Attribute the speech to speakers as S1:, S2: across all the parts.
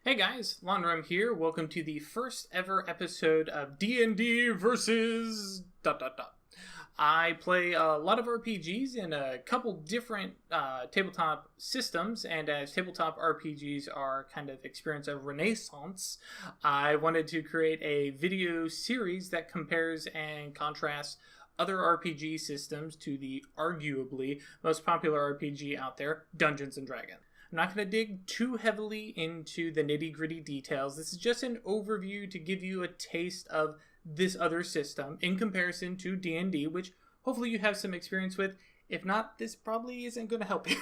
S1: Hey guys, Laundrum here. Welcome to the first ever episode of D&D Versus ... I play a lot of RPGs in a couple different tabletop systems, and as tabletop RPGs are kind of experience a renaissance, I wanted to create a video series that compares and contrasts other RPG systems to the arguably most popular RPG out there, Dungeons & Dragons. I'm not going to dig too heavily into the nitty-gritty details. This is just an overview to give you a taste of this other system in comparison to D&D, which hopefully you have some experience with. If not, this probably isn't going to help you.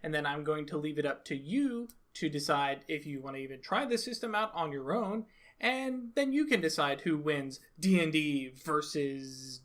S1: And then I'm going to leave it up to you to decide if you want to even try the system out on your own, and then you can decide who wins D&D versus ...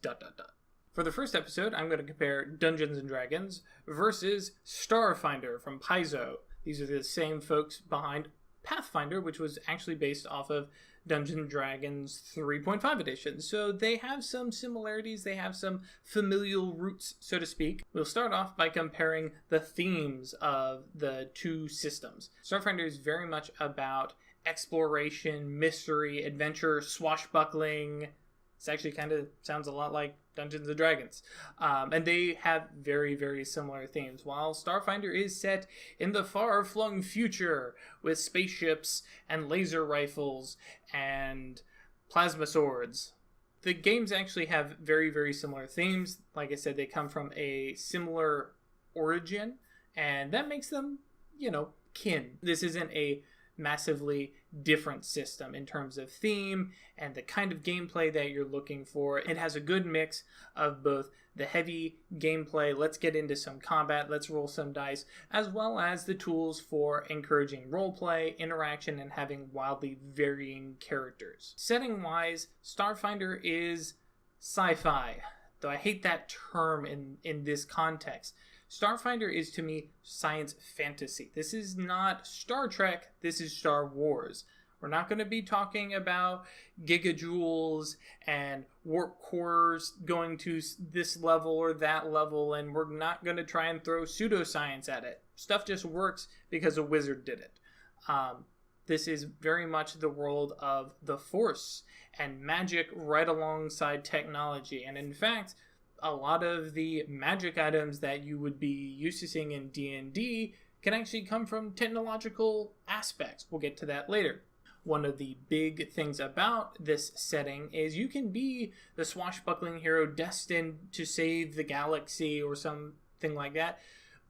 S1: For the first episode, I'm going to compare Dungeons & Dragons versus Starfinder from Paizo. These are the same folks behind Pathfinder, which was actually based off of Dungeons & Dragons 3.5 edition. So they have some similarities, they have some familial roots, so to speak. We'll start off by comparing the themes of the two systems. Starfinder is very much about exploration, mystery, adventure, swashbuckling. This actually kind of sounds a lot like Dungeons & Dragons. And they have very, very similar themes. While Starfinder is set in the far-flung future with spaceships and laser rifles and plasma swords. The games actually have very, very similar themes. Like I said, they come from a similar origin, and that makes them, kin. This isn't a massively different system in terms of theme and the kind of gameplay that you're looking for. It has a good mix of both the heavy gameplay, let's get into some combat, let's roll some dice, as well as the tools for encouraging roleplay, interaction, and having wildly varying characters. Setting-wise, Starfinder is sci-fi, though I hate that term in this context. Starfinder is, to me, science fantasy. This is not Star Trek, this is Star Wars. We're not going to be talking about gigajoules and warp cores going to this level or that level, and we're not going to try and throw pseudoscience at it. Stuff just works because a wizard did it. This is very much the world of the Force and magic right alongside technology. And in fact, a lot of the magic items that you would be used to seeing in D&D can actually come from technological aspects. We'll get to that later. One of the big things about this setting is you can be the swashbuckling hero destined to save the galaxy or something like that.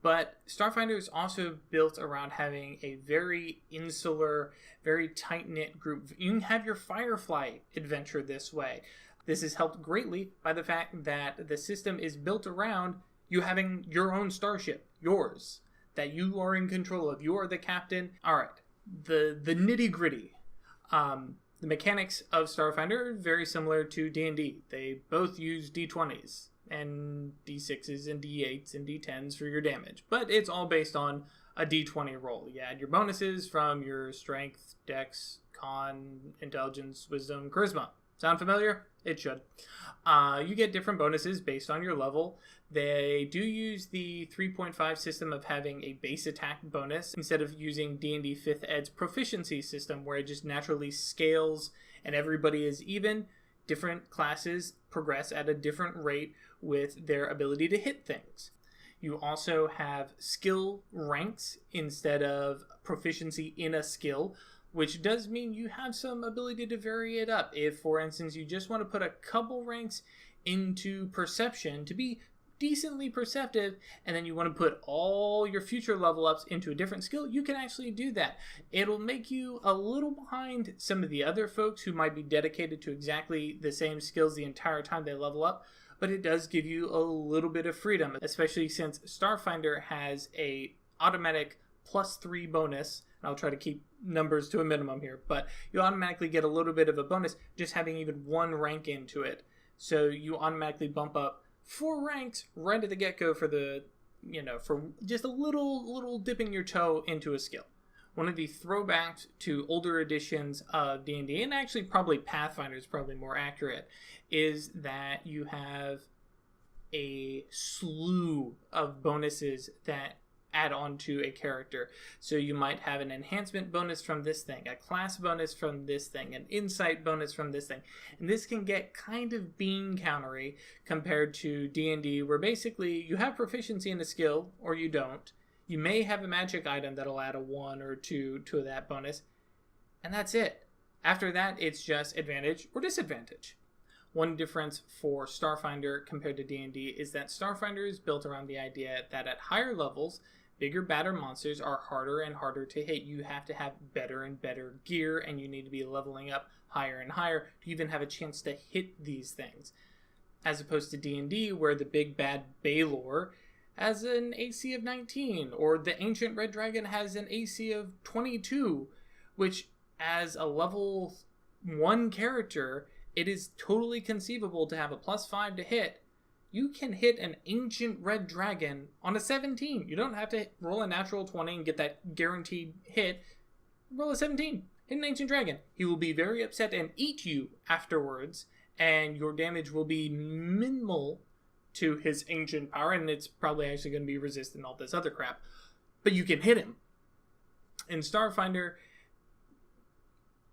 S1: But Starfinder is also built around having a very insular, very tight-knit group. You can have your Firefly adventure this way. This is helped greatly by the fact that the system is built around you having your own starship, yours, that you are in control of. You are the captain. All right, the nitty-gritty. The mechanics of Starfinder are very similar to D&D. They both use D20s and D6s and D8s and D10s for your damage, but it's all based on a D20 roll. You add your bonuses from your strength, dex, con, intelligence, wisdom, charisma. Sound familiar? It should. You get different bonuses based on your level. They do use the 3.5 system of having a base attack bonus instead of using D&D 5th Ed's proficiency system where it just naturally scales and everybody is even. Different classes progress at a different rate with their ability to hit things. You also have skill ranks instead of proficiency in a skill, which does mean you have some ability to vary it up. If, for instance, you just want to put a couple ranks into perception to be decently perceptive, and then you want to put all your future level ups into a different skill, you can actually do that. It'll make you a little behind some of the other folks who might be dedicated to exactly the same skills the entire time they level up, but it does give you a little bit of freedom, especially since Starfinder has a automatic +3 bonus. I'll try to keep numbers to a minimum here, but you automatically get a little bit of a bonus just having even one rank into it. So you automatically bump up 4 ranks right at the get-go for for just a little dipping your toe into a skill. One of the throwbacks to older editions of D&D, and actually probably Pathfinder is probably more accurate, is that you have a slew of bonuses that add on to a character. So you might have an enhancement bonus from this thing, a class bonus from this thing, an insight bonus from this thing. And this can get kind of bean countery compared to D&D, where basically you have proficiency in a skill or you don't. You may have a magic item that'll add a 1 or 2 to that bonus, and that's it. After that, it's just advantage or disadvantage. One difference for Starfinder compared to D&D is that Starfinder is built around the idea that at higher levels, bigger, badder monsters are harder and harder to hit. You have to have better and better gear, and you need to be leveling up higher and higher to even have a chance to hit these things. As opposed to D&D, where the big bad Baylor has an AC of 19, or the Ancient Red Dragon has an AC of 22, which as a level 1 character, it is totally conceivable to have a +5 to hit. You can hit an Ancient Red Dragon on a 17. You don't have to roll a natural 20 and get that guaranteed hit. Roll a 17. Hit an Ancient Dragon. He will be very upset and eat you afterwards, and your damage will be minimal to his ancient power, and it's probably actually going to be resistant all this other crap. But you can hit him. In Starfinder,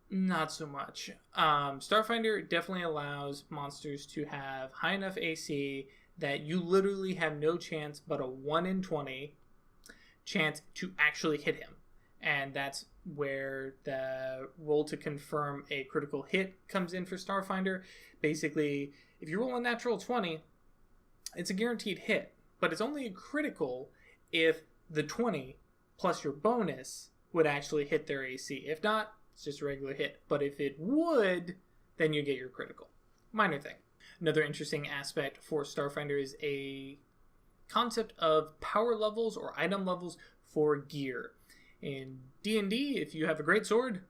S1: not so much. Starfinder definitely allows monsters to have high enough AC that you literally have no chance but a 1 in 20 chance to actually hit him. And that's where the roll to confirm a critical hit comes in for Starfinder. Basically, if you roll a natural 20, it's a guaranteed hit, but it's only a critical if the 20 plus your bonus would actually hit their AC. If not, it's just a regular hit. But if it would, then you get your critical. Minor thing. Another interesting aspect for Starfinder is a concept of power levels or item levels for gear. In D&D, if you have a great sword,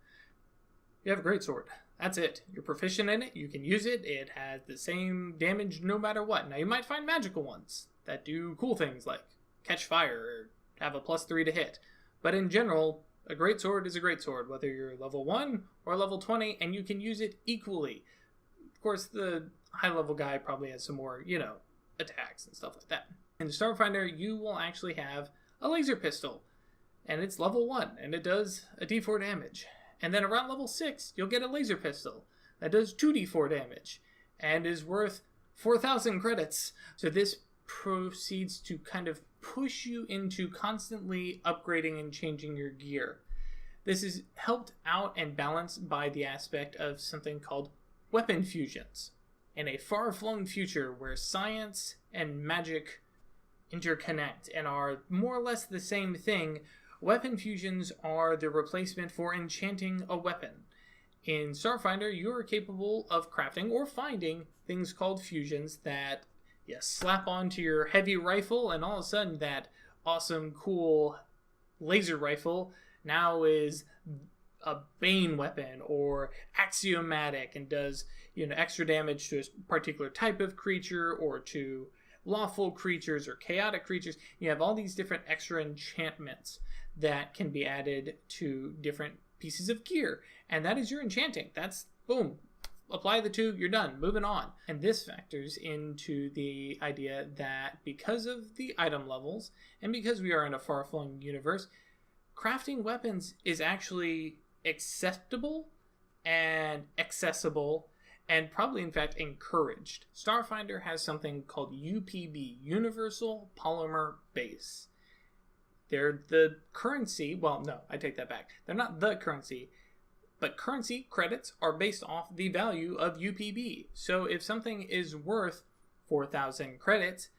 S1: you have a great sword. That's it. You're proficient in it. You can use it. It has the same damage no matter what. Now, you might find magical ones that do cool things like catch fire or have a +3 to hit. But in general, a great sword is a great sword, whether you're level 1 or level 20, and you can use it equally. Of course, the high-level guy probably has some more, attacks and stuff like that. In the Starfinder, you will actually have a laser pistol, and it's level 1, and it does a d4 damage. And then around level 6, you'll get a laser pistol that does 2d4 damage and is worth 4,000 credits. So this proceeds to kind of push you into constantly upgrading and changing your gear. This is helped out and balanced by the aspect of something called weapon fusions. In a far-flung future where science and magic interconnect and are more or less the same thing, weapon fusions are the replacement for enchanting a weapon. In Starfinder, you are capable of crafting or finding things called fusions that you slap onto your heavy rifle, and all of a sudden that awesome, cool laser rifle now is a bane weapon or axiomatic and does extra damage to a particular type of creature or to lawful creatures or chaotic creatures. You have all these different extra enchantments that can be added to different pieces of gear, and that is your enchanting. That's boom, apply the 2, you're done, moving on. And this factors into the idea that because of the item levels and because we are in a far-flung universe, crafting weapons is actually acceptable and accessible and probably in fact encouraged. Starfinder has something called UPB, Universal Polymer Base. They're the currency. Well, no, I take that back. They're not the currency, but currency credits are based off the value of UPB. So if something is worth 4,000 credits,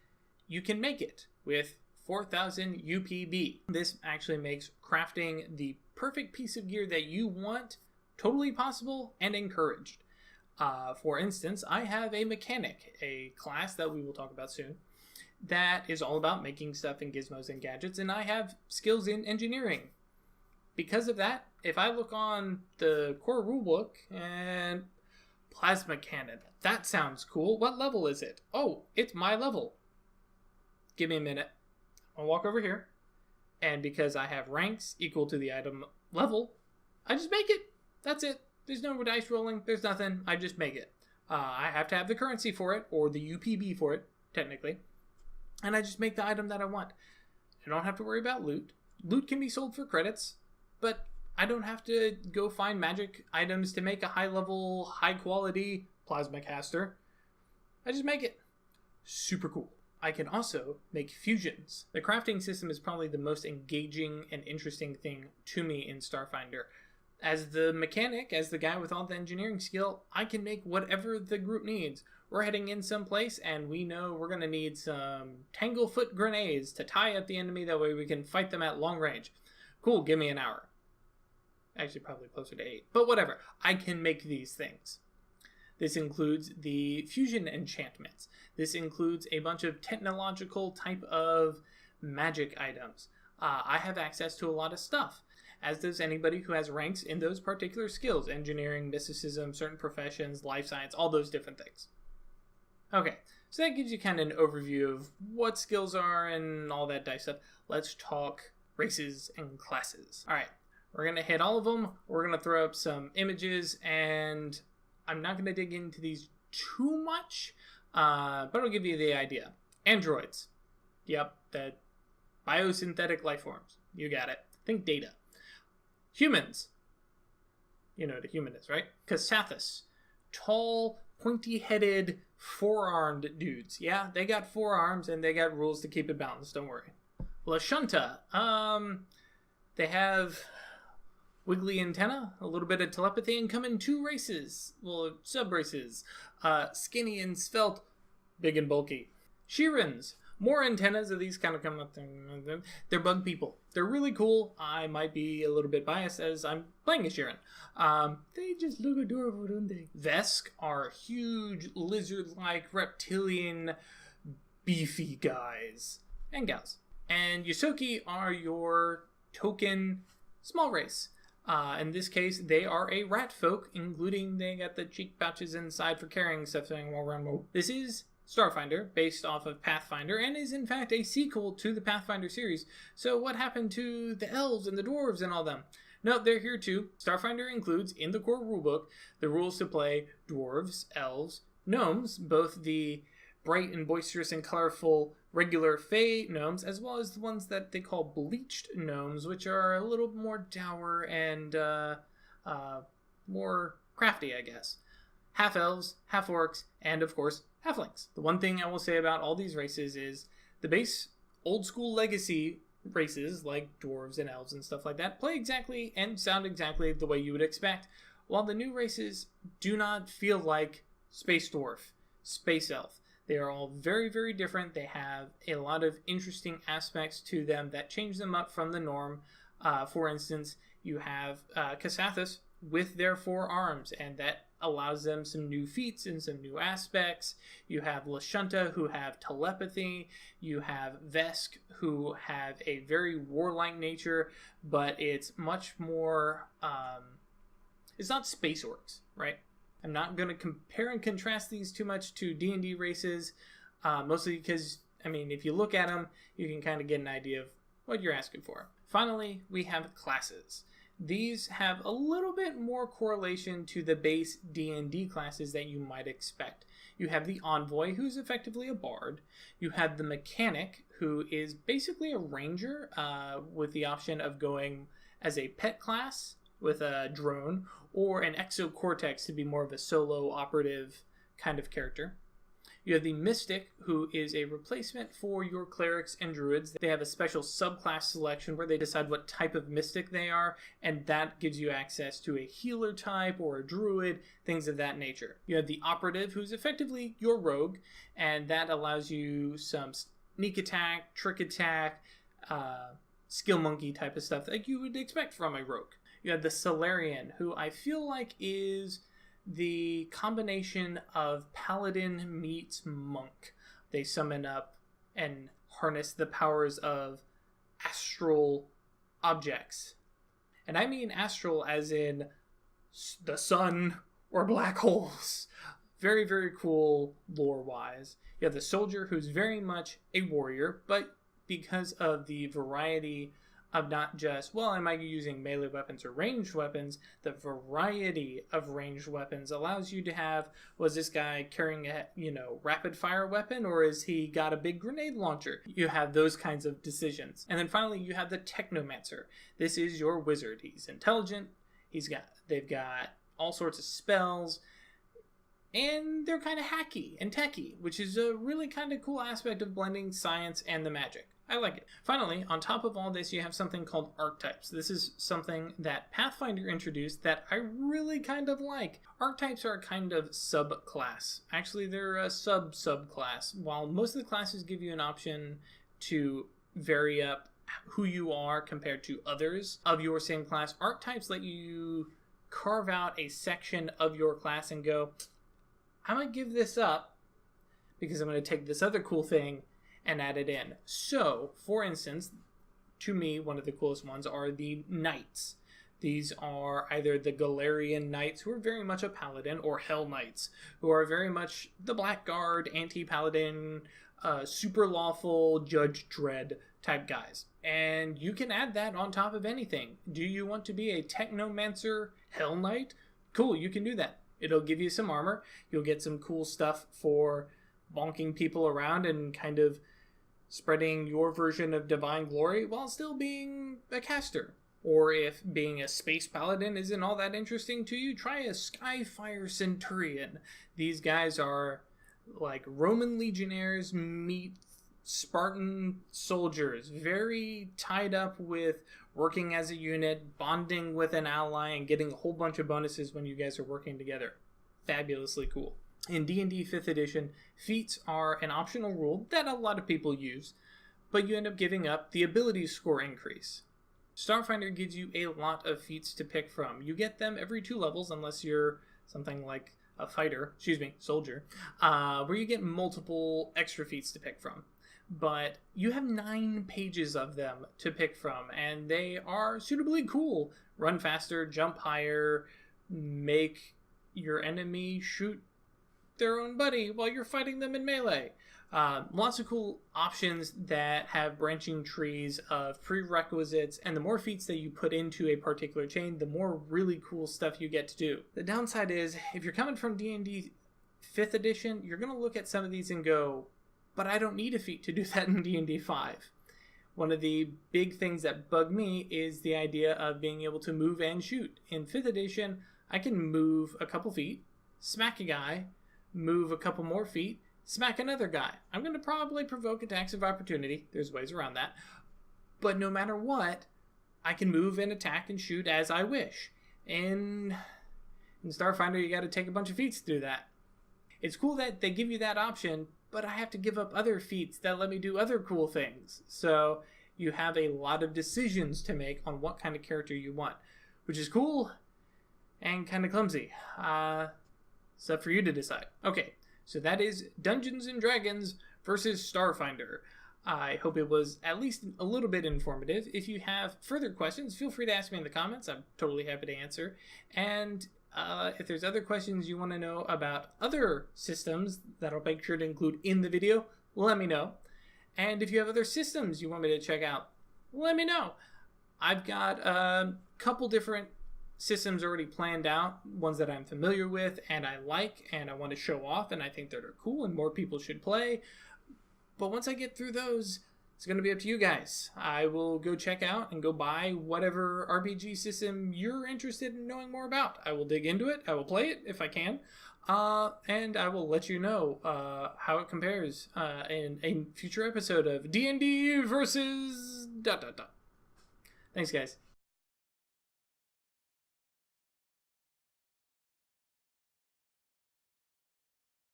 S1: you can make it with 4,000 UPB. This actually makes crafting the perfect piece of gear that you want totally possible and encouraged. For instance, I have a mechanic, a class that we will talk about soon, that is all about making stuff and gizmos and gadgets, and I have skills in engineering. Because of that, if I look on the core rulebook and plasma cannon, that sounds cool. What level is it? Oh, it's my level. Give me a minute. I'll walk over here, and because I have ranks equal to the item level, I just make it. That's it. There's no dice rolling. There's nothing. I just make it. I have to have the currency for it, or the UPB for it, technically. And I just make the item that I want. I don't have to worry about loot. Loot can be sold for credits, but I don't have to go find magic items to make a high-level, high-quality plasma caster. I just make it. Super cool. I can also make fusions. The crafting system is probably the most engaging and interesting thing to me in Starfinder. As the mechanic, as the guy with all the engineering skill, I can make whatever the group needs. We're heading in someplace, and we know we're going to need some tanglefoot grenades to tie up the enemy. That way we can fight them at long range. Cool, give me an hour. Actually, probably closer to 8. But whatever. I can make these things. This includes the fusion enchantments. This includes a bunch of technological type of magic items. I have access to a lot of stuff, as does anybody who has ranks in those particular skills. Engineering, mysticism, certain professions, life science, all those different things. Okay, so that gives you kind of an overview of what skills are and all that dice stuff. Let's talk races and classes. All right, we're going to hit all of them. We're going to throw up some images, and I'm not going to dig into these too much, but I'll give you the idea. Androids. Yep, the biosynthetic life forms. You got it. Think data. Humans. You know what a human is, right? Kasathas. Tall, pointy-headed, four-armed dudes. Yeah, they got 4 arms, and they got rules to keep it balanced. Don't worry. Lashunta. They have wiggly antenna, a little bit of telepathy, and come in 2 races. Well, sub-races. Skinny and svelte, big and bulky. Shirans. More antennas of these kind of come up. They're bug people. They're really cool. I might be a little bit biased as I'm playing a Shiran. They just look adorable, don't they? Vesk are huge, lizard-like, reptilian, beefy guys. And gals. And Yosoki are your token small race. In this case, they are a rat folk, including they got the cheek pouches inside for carrying stuff while around. This is Starfinder, based off of Pathfinder, and is in fact a sequel to the Pathfinder series. So what happened to the elves and the dwarves and all them? No, they're here too. Starfinder includes, in the core rulebook, the rules to play dwarves, elves, gnomes, both the bright and boisterous and colorful regular fey gnomes, as well as the ones that they call bleached gnomes, which are a little more dour and more crafty, I guess. Half elves, half orcs, and of course, halflings. The one thing I will say about all these races is the base old school legacy races, like dwarves and elves and stuff like that, play exactly and sound exactly the way you would expect, while the new races do not feel like space dwarf, space elf. They are all very, very different. They have a lot of interesting aspects to them that change them up from the norm. For instance, you have Kasathas with their 4 arms, and that allows them some new feats and some new aspects. You have Lashunta, who have telepathy. You have Vesk, who have a very warlike nature, but it's much more... it's not space orcs, right? I'm not going to compare and contrast these too much to D&D races, mostly because, I mean, if you look at them, you can kind of get an idea of what you're asking for. Finally, we have classes. These have a little bit more correlation to the base D&D classes that you might expect. You have the Envoy, who's effectively a bard. You have the Mechanic, who is basically a ranger, with the option of going as a pet class with a drone, or an Exocortex to be more of a solo operative kind of character. You have the Mystic, who is a replacement for your Clerics and Druids. They have a special subclass selection where they decide what type of Mystic they are, and that gives you access to a healer type or a Druid, things of that nature. You have the Operative, who's effectively your Rogue, and that allows you some sneak attack, trick attack, skill monkey type of stuff that you would expect from a Rogue. You have the Solarian, who I feel like is the combination of Paladin meets Monk. They summon up and harness the powers of astral objects. And I mean astral as in the sun or black holes. Very, very cool lore-wise. You have the Soldier, who's very much a warrior, but because of the variety of not just, well, am I using melee weapons or ranged weapons? The variety of ranged weapons allows you to have, was this guy carrying a, rapid fire weapon, or is he got a big grenade launcher? You have those kinds of decisions. And then finally, you have the Technomancer. This is your wizard. He's intelligent. They've got all sorts of spells, and they're kind of hacky and techy, which is a really kind of cool aspect of blending science and the magic. I like it. Finally, on top of all this, you have something called Archetypes. This is something that Pathfinder introduced that I really kind of like. Archetypes are a kind of subclass. Actually, they're a subclass. While most of the classes give you an option to vary up who you are compared to others of your same class, Archetypes let you carve out a section of your class and go, I'm going to give this up because I'm going to take this other cool thing and add it in. So, for instance, to me, one of the coolest ones are the Knights. These are either the Galarian Knights, who are very much a paladin, or Hell Knights, who are very much the Blackguard, anti-paladin, super lawful, Judge Dredd type guys. And you can add that on top of anything. Do you want to be a Technomancer Hell Knight? Cool, you can do that. It'll give you some armor. You'll get some cool stuff for bonking people around and kind of spreading your version of divine glory while still being a caster. Or if being a space paladin isn't all that interesting to you, try a Skyfire Centurion. These guys are like Roman legionnaires meet Spartan soldiers, very tied up with working as a unit, bonding with an ally, and getting a whole bunch of bonuses when you guys are working together. Fabulously cool. In D&D 5th edition, feats are an optional rule that a lot of people use, but you end up giving up the ability score increase. Starfinder gives you a lot of feats to pick from. You get them every 2 levels unless you're something like a soldier, where you get multiple extra feats to pick from. But you have 9 pages of them to pick from, and they are suitably cool. Run faster, jump higher, make your enemy shoot their own buddy while you're fighting them in melee. Lots of cool options that have branching trees of prerequisites, and the more feats that you put into a particular chain, the more really cool stuff you get to do. The downside is, if you're coming from D&D 5th edition, you're going to look at some of these and go, but I don't need a feat to do that in D&D 5. One of the big things that bug me is the idea of being able to move and shoot. In 5th edition, I can move a couple feet, smack a guy, move a couple more feet, smack another guy. I'm going to probably provoke attacks of opportunity. There's ways around that. But no matter what, I can move and attack and shoot as I wish. In Starfinder, you got to take a bunch of feats to do that. It's cool that they give you that option, but I have to give up other feats that let me do other cool things. So you have a lot of decisions to make on what kind of character you want, which is cool and kind of clumsy. It's up for you to decide. Okay, so that is Dungeons & Dragons versus Starfinder. I hope it was at least a little bit informative. If you have further questions, feel free to ask me in the comments. I'm totally happy to answer. And if there's other questions you want to know about other systems that I'll make sure to include in the video, let me know. And if you have other systems you want me to check out, let me know. I've got a couple different systems already planned out, ones that I'm familiar with and I like and I want to show off and I think that are cool and more people should play. But once I get through those, it's going to be up to you guys. I will go check out and go buy whatever RPG system you're interested in knowing more about. I will dig into it. I will play it if I can. And I will let you know how it compares in a future episode of D&D versus... Thanks, guys.